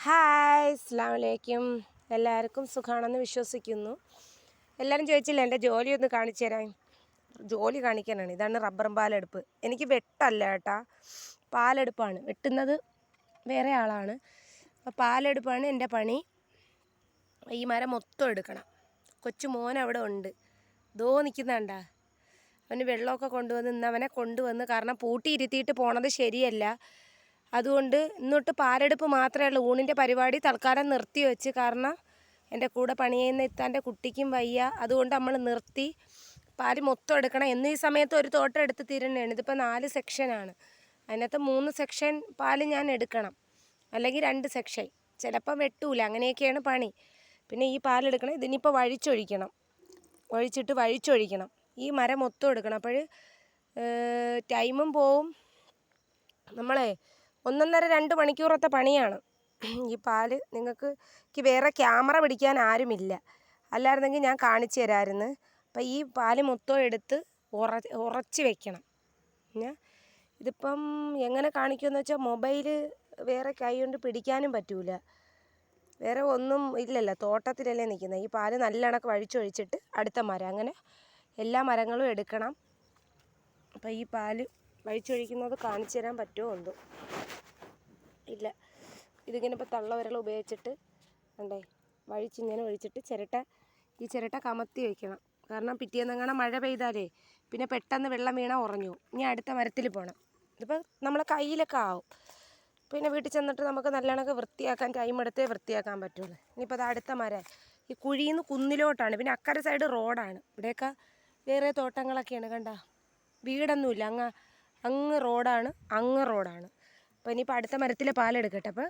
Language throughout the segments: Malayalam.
ഹായ് അസ്സലാമു അലൈക്കും. എല്ലാവർക്കും സുഖമാണെന്ന് വിശ്വസിക്കുന്നു. എല്ലാവരും ചോദിച്ചില്ല എൻ്റെ ജോലി ഒന്ന് കാണിച്ചു തരാൻ. ജോലി കാണിക്കാനാണ്. ഇതാണ് റബ്ബറും പാലെടുപ്പ്. എനിക്ക് വെട്ടല്ല കേട്ടാ, പാലെടുപ്പാണ്. വെട്ടുന്നത് വേറെ ആളാണ്. അപ്പോൾ പാലെടുപ്പാണ് എൻ്റെ പണി. ഈ മരം മൊത്തം എടുക്കണം. കൊച്ചു മോൻ അവിടെ ഉണ്ട്, ദോ നിൽക്കുന്നുണ്ടാ. അവന് വെള്ളമൊക്കെ കൊണ്ടുവന്ന് ഇന്ന് അവനെ കൊണ്ടുവന്ന്, കാരണം പൂട്ടിയിരുത്തിയിട്ട് പോണത് ശരിയല്ല. അതുകൊണ്ട് ഇന്നോട്ട് പാലെടുപ്പ് മാത്രമേ ഉള്ളൂ. ഊണിൻ്റെ പരിപാടി തൽക്കാലം നിർത്തി വെച്ച്, കാരണം എൻ്റെ കൂടെ പണി ചെയ്യുന്ന ഇത്താൻ്റെ കുട്ടിക്കും വയ്യ. അതുകൊണ്ട് നമ്മൾ നിർത്തി. പാല് മൊത്തം എടുക്കണം. എന്നും ഈ സമയത്ത് ഒരു തോട്ടം എടുത്ത് തീരണയാണ്. ഇതിപ്പോൾ 4 സെക്ഷനാണ്. അതിനകത്ത് 3 സെക്ഷൻ പാല് ഞാൻ എടുക്കണം, അല്ലെങ്കിൽ 2 സെക്ഷൻ. ചിലപ്പോൾ വെട്ടൂല. അങ്ങനെയൊക്കെയാണ് പണി. പിന്നെ ഈ പാലെടുക്കണം. ഇതിനിപ്പോൾ വഴിച്ചൊഴിക്കണം. വഴിച്ചൊഴിക്കണം. ഈ മരം മൊത്തം എടുക്കണം. അപ്പോൾ ടൈമും പോവും. നമ്മളെ 1.5-2 മണിക്കൂറത്തെ പണിയാണ്. ഈ പാല് നിങ്ങൾക്ക് വേറെ ക്യാമറ പിടിക്കാൻ ആരുമില്ല, അല്ലായിരുന്നെങ്കിൽ ഞാൻ കാണിച്ചു തരാമായിരുന്നു. അപ്പം ഈ പാല് മൊത്തം എടുത്ത് ഉറച്ച് വെക്കണം. ഇതിപ്പം എങ്ങനെ കാണിക്കുമെന്ന് വെച്ചാൽ മൊബൈല് വേറെ കൈ കൊണ്ട് പിടിക്കാനും പറ്റൂല. വേറെ ഒന്നും ഇല്ലല്ലോ, തോട്ടത്തിലല്ലേ നിൽക്കുന്നത്. ഈ പാല് നല്ല കണക്ക് വഴിച്ചൊഴിച്ചിട്ട് അടുത്ത മരം, അങ്ങനെ എല്ലാ മരങ്ങളും എടുക്കണം. അപ്പം ഈ പാല് വഴിച്ചൊഴിക്കുന്നത് കാണിച്ചു തരാൻ പറ്റുമോ എന്തോ ഇല്ല. ഇതിങ്ങനെ ഇപ്പോൾ തള്ളവിരൽ ഉപയോഗിച്ചിട്ട് കണ്ടേ വഴിച്ചിങ്ങനെ ഒഴിച്ചിട്ട് ഈ ചിരട്ട കമത്തി വയ്ക്കണം. കാരണം പിറ്റേന്നെങ്ങനെ മഴ പെയ്താലേ പിന്നെ പെട്ടെന്ന് വെള്ളം വീണാൽ ഉറഞ്ഞു. ഇനി അടുത്ത മരത്തിൽ പോകണം. ഇതിപ്പോൾ നമ്മളെ കയ്യിലൊക്കെ ആവും. പിന്നെ വീട്ടിൽ ചെന്നിട്ട് നമുക്ക് നല്ലോണമൊക്കെ വൃത്തിയാക്കാൻ ടൈം എടുത്തേ വൃത്തിയാക്കാൻ പറ്റുള്ളൂ. ഇനിയിപ്പോൾ അത് അടുത്ത മരം ഈ കുഴിയിൽ നിന്ന് കുന്നിലോട്ടാണ്. പിന്നെ അക്കരെ സൈഡ് റോഡാണ്. ഇവിടെയൊക്കെ വേറെ തോട്ടങ്ങളൊക്കെയാണ്. കണ്ട വീടൊന്നുമില്ല. അങ്ങ് റോഡാണ്. അപ്പോൾ ഇനിയിപ്പോൾ അടുത്ത മരത്തിലെ പാലെടുക്കട്ടെ. അപ്പോൾ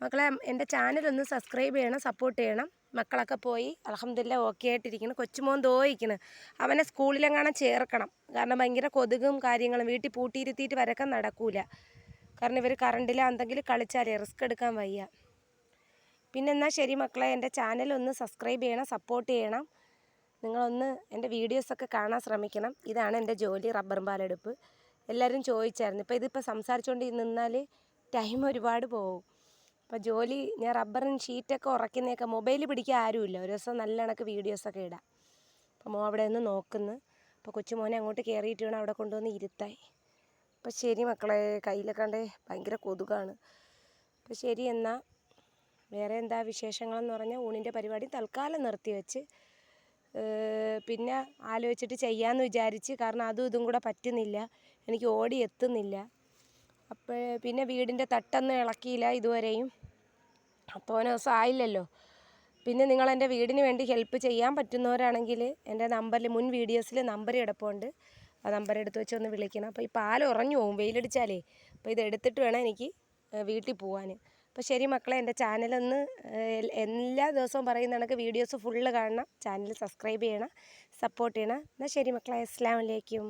മക്കളെ, എൻ്റെ ചാനലൊന്ന് സബ്സ്ക്രൈബ് ചെയ്യണം, സപ്പോർട്ട് ചെയ്യണം. മക്കളൊക്കെ പോയി അൽഹംദുലില്ലാ ഓക്കെ ആയിട്ടിരിക്കണം. കൊച്ചുമോൻ ദോയിക്കണം. അവനെ സ്കൂളിലെങ്ങാനും ചേർക്കണം. കാരണം ഭയങ്കര കൊതുകും കാര്യങ്ങളും. വീട്ടിൽ പൂട്ടിയിരുത്തിയിട്ട് വരക്കാൻ നടക്കൂല. കാരണം ഇവർ കറണ്ടിൽ എന്തെങ്കിലും കളിച്ചാലേ റിസ്ക് എടുക്കാൻ വയ്യ. പിന്നെ എന്നാൽ ശരി മക്കളെ, എൻ്റെ ചാനലൊന്ന് സബ്സ്ക്രൈബ് ചെയ്യണം, സപ്പോർട്ട് ചെയ്യണം. നിങ്ങളൊന്ന് എൻ്റെ വീഡിയോസൊക്കെ കാണാൻ ശ്രമിക്കണം. ഇതാണ് എൻ്റെ ജോലി, റബ്ബറും പാലെടുപ്പ്. എല്ലാവരും ചോദിച്ചായിരുന്നു. ഇതിപ്പോൾ സംസാരിച്ചുകൊണ്ട് നിന്നാൽ ടൈം ഒരുപാട് പോകും. അപ്പോൾ ജോലി ഞാൻ റബ്ബറിന് ഷീറ്റൊക്കെ ഉറയ്ക്കുന്നതൊക്കെ മൊബൈൽ പിടിക്കാൻ ആരുമില്ല. ഒരു ദിവസം നല്ല കണക്ക് വീഡിയോസൊക്കെ ഇടാം. അപ്പോൾ അവിടെ നിന്ന് നോക്കുന്നു. അപ്പോൾ കൊച്ചുമോനെ അങ്ങോട്ട് കയറിയിട്ട് വേണം അവിടെ കൊണ്ടുവന്ന് ഇരുത്തായി. അപ്പോൾ ശരി മക്കളെ, കയ്യിലൊക്കെ ഭയങ്കര കൊതുകാണ്. അപ്പോൾ ശരി എന്നാൽ വേറെ എന്താ വിശേഷങ്ങളെന്ന് പറഞ്ഞാൽ ഊണിൻ്റെ പരിപാടി തൽക്കാലം നിർത്തിവെച്ച് പിന്നെ ആലോചിച്ചിട്ട് ചെയ്യാമെന്ന് വിചാരിച്ച്. കാരണം അതും ഇതും കൂടെ പറ്റുന്നില്ല, എനിക്ക് ഓടി എത്തുന്നില്ല. അപ്പോൾ പിന്നെ വീടിൻ്റെ തട്ടൊന്നും ഇളക്കിയില്ല ഇതുവരെയും. അപ്പോൾ ദിവസം ആയില്ലല്ലോ. പിന്നെ നിങ്ങളെൻ്റെ വീടിന് വേണ്ടി ഹെൽപ്പ് ചെയ്യാൻ പറ്റുന്നവരാണെങ്കിൽ എൻ്റെ നമ്പറിൽ മുൻ വീഡിയോസിൽ നമ്പർ കിടപ്പുണ്ട്. ആ നമ്പർ എടുത്ത് വെച്ച് ഒന്ന് വിളിക്കണം. അപ്പോൾ ഈ പാൽ ഉറഞ്ഞു പോകും വെയിലടിച്ചാലേ. അപ്പോൾ ഇത് എടുത്തിട്ട് വേണം എനിക്ക് വീട്ടിൽ പോകാൻ. അപ്പോൾ ശരി മക്കളെ, എൻ്റെ ചാനലൊന്ന് എല്ലാ ദിവസവും പറയുന്ന കണക്ക് വീഡിയോസ് ഫുള്ള് കാണണം. ചാനൽ സബ്സ്ക്രൈബ് ചെയ്യണം, സപ്പോർട്ട് ചെയ്യണം. എന്നാൽ ശരി മക്കളെ, അസ്സലാമു അലൈക്കും.